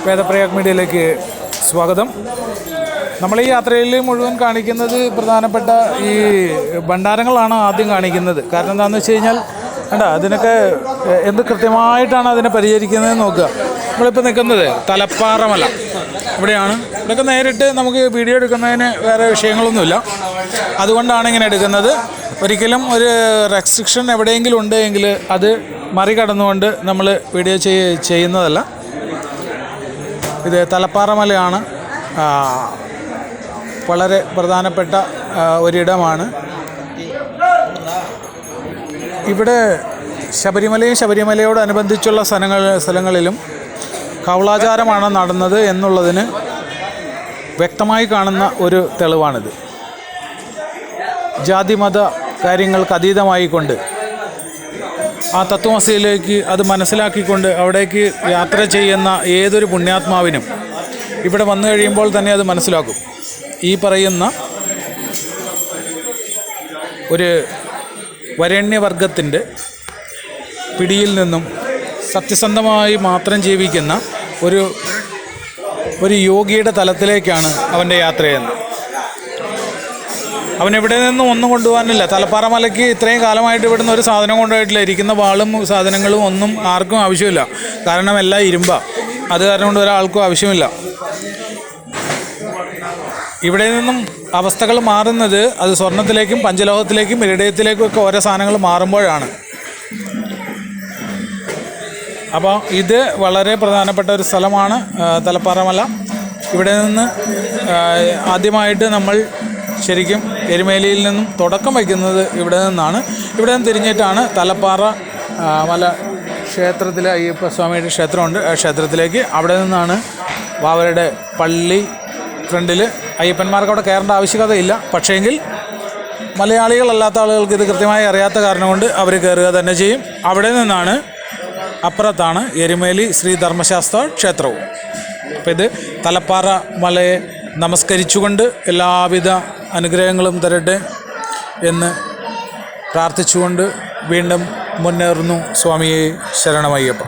വേദപ്രയാഗ് മീഡിയയിലേക്ക് സ്വാഗതം. നമ്മൾ ഈ യാത്രയിൽ മുഴുവൻ കാണിക്കുന്നത് പ്രധാനപ്പെട്ട ഈ ഭണ്ഡാരങ്ങളാണ് ആദ്യം കാണിക്കുന്നത്. കാരണം എന്താണെന്ന് വെച്ച് കഴിഞ്ഞാൽ അതിനൊക്കെ എന്ത് കൃത്യമായിട്ടാണ് അതിനെ പരിചരിക്കുന്നതെന്ന് നോക്കുക. നമ്മളിപ്പോൾ നിൽക്കുന്നത് തലപ്പാറ മല ഇവിടെയാണ്. ഇവിടെയൊക്കെ നേരിട്ട് നമുക്ക് വീഡിയോ എടുക്കുന്നതിന് വേറെ വിഷയങ്ങളൊന്നുമില്ല, അതുകൊണ്ടാണ് ഇങ്ങനെ എടുക്കുന്നത്. ഒരിക്കലും ഒരു റെസ്ട്രിക്ഷൻ എവിടെയെങ്കിലും ഉണ്ടെങ്കിൽ അത് മറികടന്നുകൊണ്ട് നമ്മൾ വീഡിയോ ചെയ്യുന്നതല്ല. ഇത് തലപ്പാറ മലയാണ്, വളരെ പ്രധാനപ്പെട്ട ഒരിടമാണ്. ഇവിടെ ശബരിമലയോടനുബന്ധിച്ചുള്ള സ്ഥലങ്ങളിലും കൗളാചാരമാണ് നടന്നത് എന്നുള്ളതിന് വ്യക്തമായി കാണുന്ന ഒരു തെളിവാണിത്. ജാതിമത കാര്യങ്ങൾക്ക് അതീതമായിക്കൊണ്ട് ആ തത്വമസിയിലേക്ക് അത് മനസ്സിലാക്കിക്കൊണ്ട് അവിടേക്ക് യാത്ര ചെയ്യുന്ന ഏതൊരു പുണ്യാത്മാവിനും ഇവിടെ വന്നു കഴിയുമ്പോൾ തന്നെ അത് മനസ്സിലാക്കും. ഈ പറയുന്ന ഒരു വരേണ്യവർഗത്തിൻ്റെ പിടിയിൽ നിന്നും സത്യസന്ധമായി മാത്രം ജീവിക്കുന്ന ഒരു യോഗിയുടെ തലത്തിലേക്കാണ് അവൻ്റെ യാത്ര ചെയ്യുന്നത്. അവനെവിടെ നിന്നും ഒന്നും കൊണ്ടുപോകാനില്ല. തലപ്പാറ മലയ്ക്ക് ഇത്രയും കാലമായിട്ട് ഇവിടുന്ന് ഒരു സാധനം കൊണ്ടുപോയിട്ടില്ല. ഇരിക്കുന്ന വാളും സാധനങ്ങളും ഒന്നും ആർക്കും ആവശ്യമില്ല. കാരണം എല്ലാം ഇരുമ്പാണ്. അത് കാരണം കൊണ്ട് ഒരാൾക്കും ആവശ്യമില്ല. ഇവിടെ നിന്നും അവസ്ഥകൾ മാറുന്നത് അത് സ്വർണത്തിലേക്കും പഞ്ചലോഹത്തിലേക്കും ഇരിടയത്തിലേക്കും ഒക്കെ ഓരോ സാധനങ്ങൾ മാറുമ്പോഴാണ്. അപ്പോൾ ഇത് വളരെ പ്രധാനപ്പെട്ട ഒരു സ്ഥലമാണ് തലപ്പാറ മല. ഇവിടെ നിന്ന് ആദ്യമായിട്ട് നമ്മൾ ശരിക്കും എരുമേലിയിൽ നിന്നും തുടക്കം വയ്ക്കുന്നത് ഇവിടെ നിന്നാണ്. ഇവിടെ നിന്ന് തിരിഞ്ഞിട്ടാണ് തലപ്പാറ മല ക്ഷേത്രത്തിൽ അയ്യപ്പസ്വാമിയുടെ ക്ഷേത്രമുണ്ട്, ആ ക്ഷേത്രത്തിലേക്ക്. അവിടെ നിന്നാണ് വാവരുടെ പള്ളി ഫ്രണ്ടിൽ. അയ്യപ്പന്മാർക്ക് അവിടെ കയറേണ്ട ആവശ്യകതയില്ല. പക്ഷേങ്കിൽ മലയാളികളല്ലാത്ത ആളുകൾക്ക് ഇത് കൃത്യമായി അറിയാത്ത കാരണം കൊണ്ട് അവർ കയറുക തന്നെ ചെയ്യും. അവിടെ നിന്നാണ് അപ്പുറത്താണ് എരുമേലി ശ്രീ ധർമ്മശാസ്ത്ര ക്ഷേത്രവും. അപ്പോൾ ഇത് തലപ്പാറ മലയെ നമസ്കരിച്ചുകൊണ്ട് എല്ലാവിധ അനുഗ്രഹങ്ങളും തരട്ടെ എന്ന് പ്രാർത്ഥിച്ചുകൊണ്ട് വീണ്ടും മുന്നേറുന്നു. സ്വാമിയെ ശരണമയ്യപ്പ.